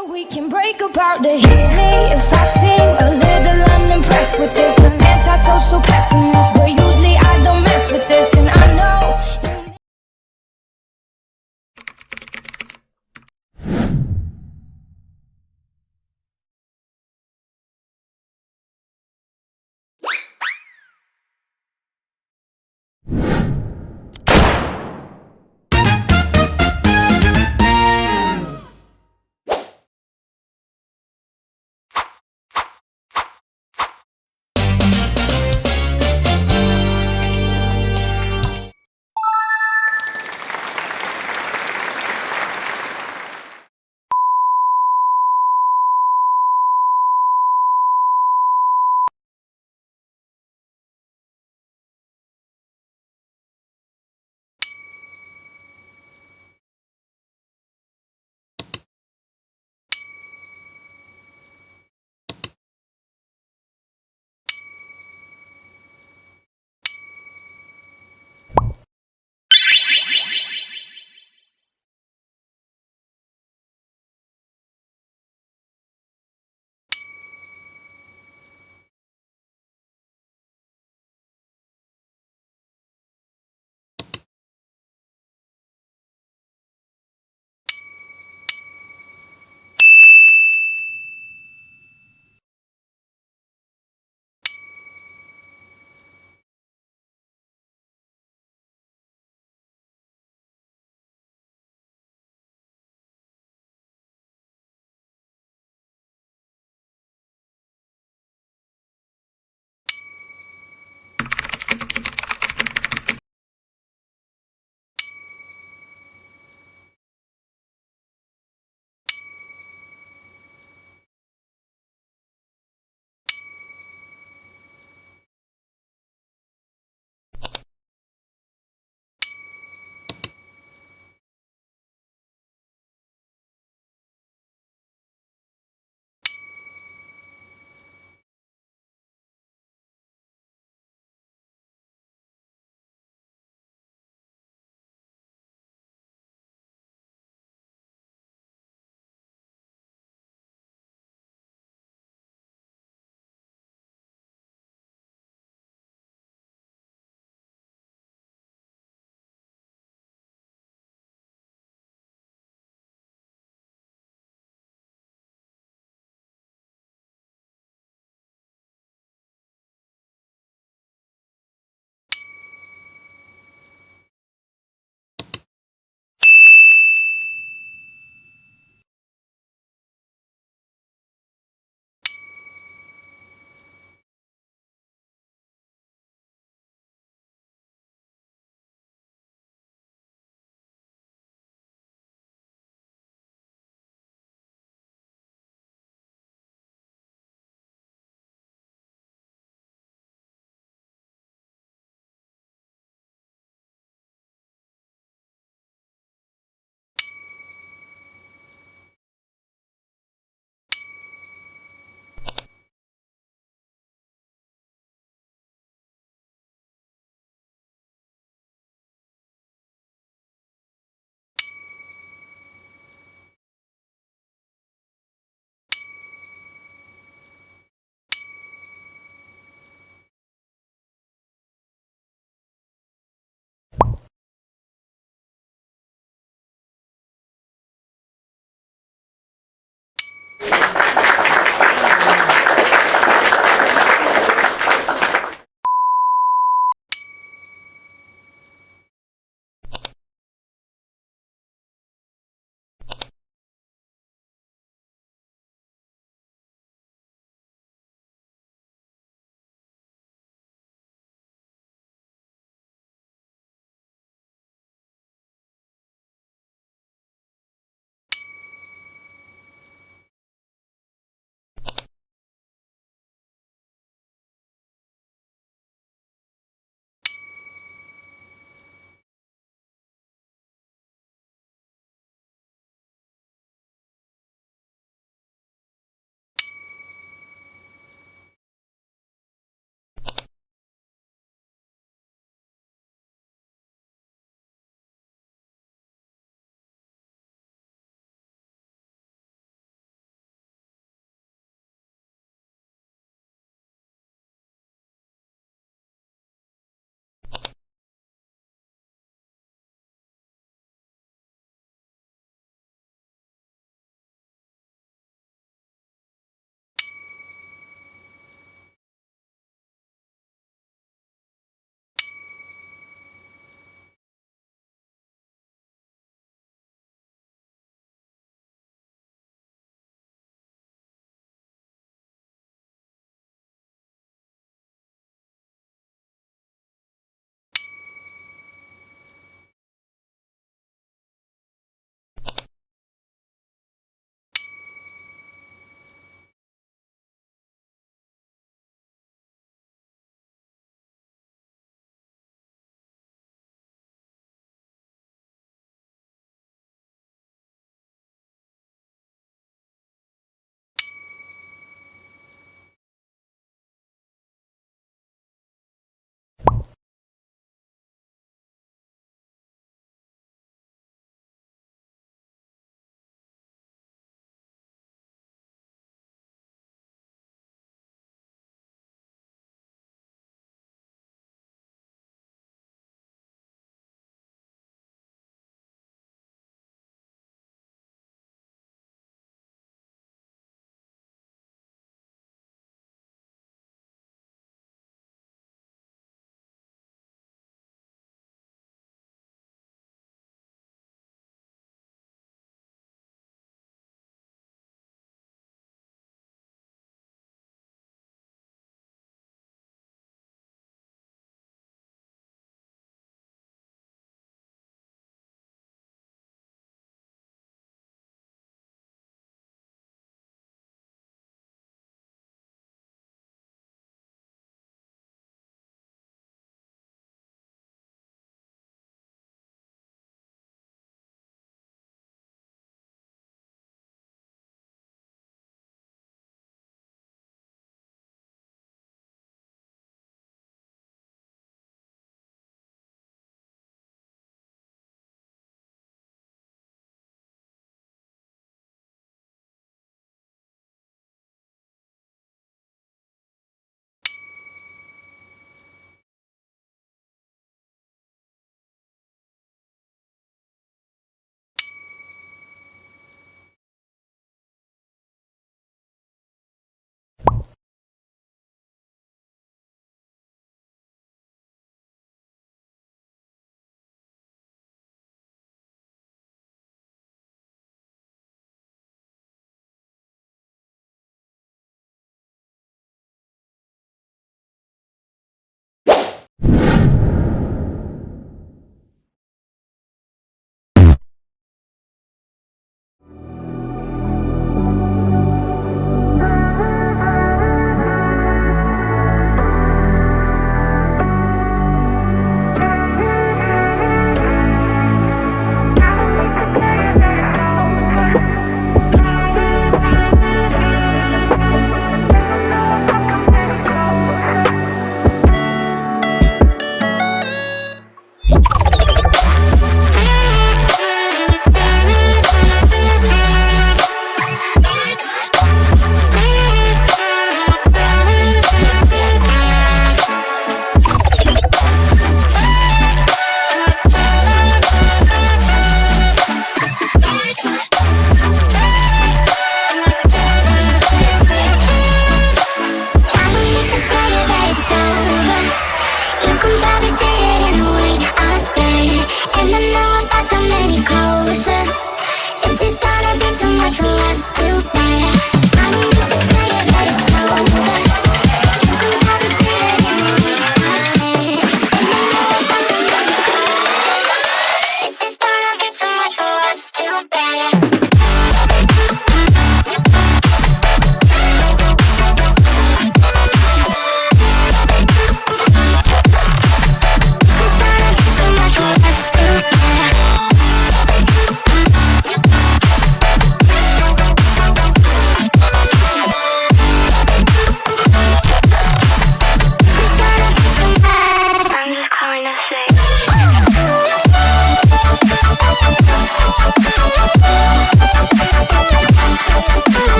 So we can break apart to hit me if I seem a little unimpressed with this. An antisocial pessimist, but usually I don't mess with this, and I know.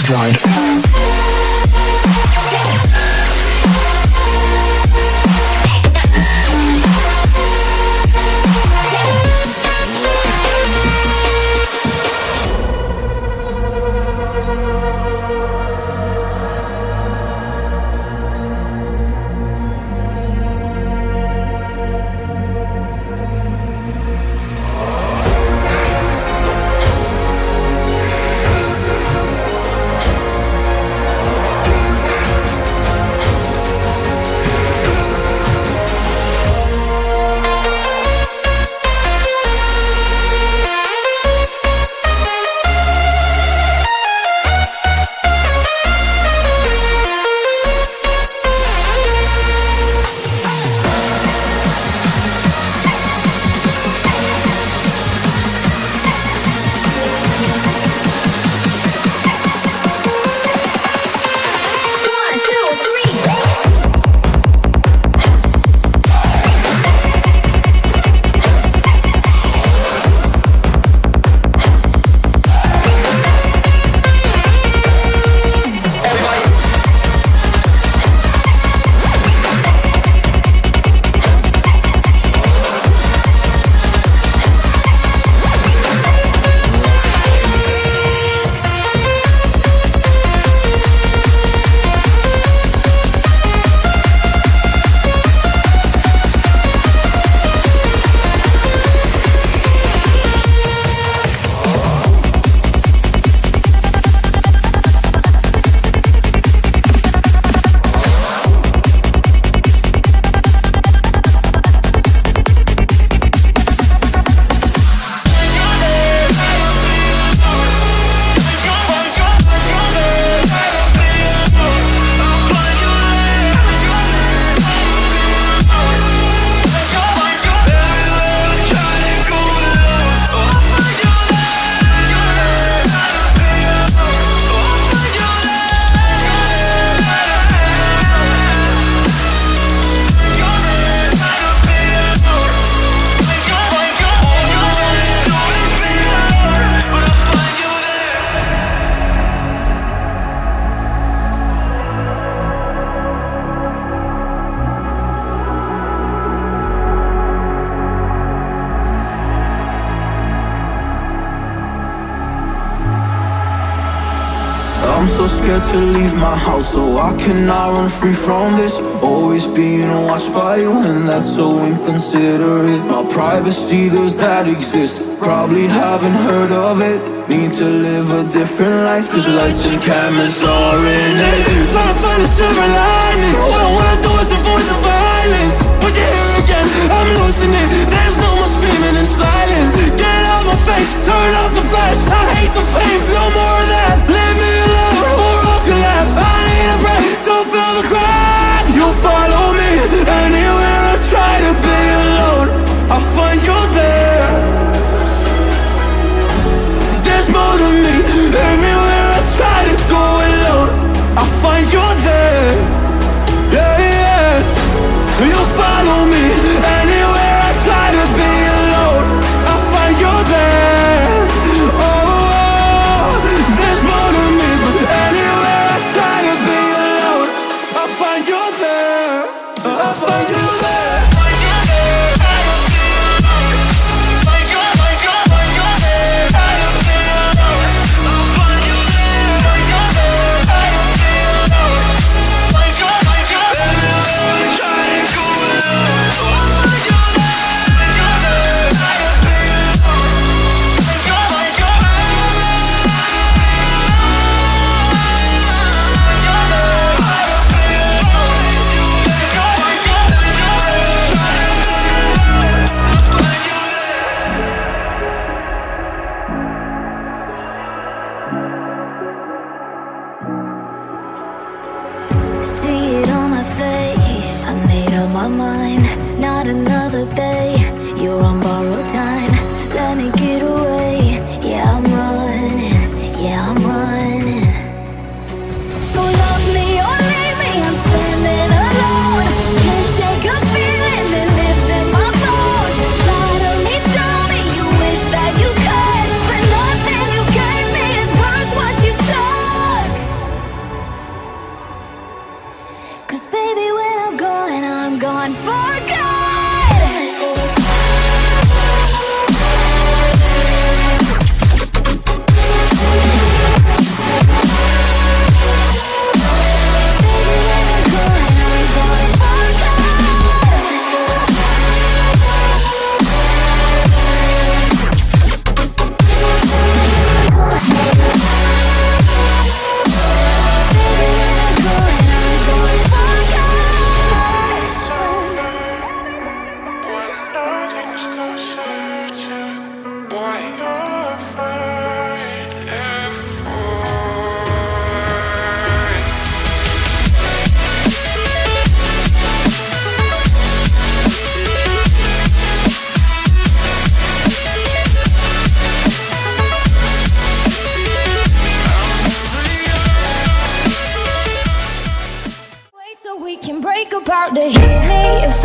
side. I'm so scared to leave my house, so I cannot run free from this. Always being watched by you, and that's so inconsiderate. My privacy, does that exist? Probably haven't heard of it. Need to live a different life, cause lights and cameras are in it. Trying to find a silver lining. All I wanna do is avoid the violence. But you're here again, I'm losing it. There's no more screaming and silence. Get out my face, turn off the flash. I hate the fame, no more of that. Leave me alone or I'll collapse. I need a break, don't feel the crack. You follow me anywhere I try to be alone. I find you there. There's more to me. Everywhere I try to go alone, I find you there. Yeah, yeah. You follow me anywhere I try to be alone, I find you there. Oh, there's more to me, but anywhere I try to be alone, I find you there. I find you there. See it on my face, I made up my mind. Not another day, you're on borrowed time. Let me get away, yeah I'm running, yeah I'm running. So love me or leave me, I'm standing alone. Can't shake a feeling that lives in my bones. Lie to me, tell me you wish that you could, but nothing you gave me is worth what you took. think about to hit me, if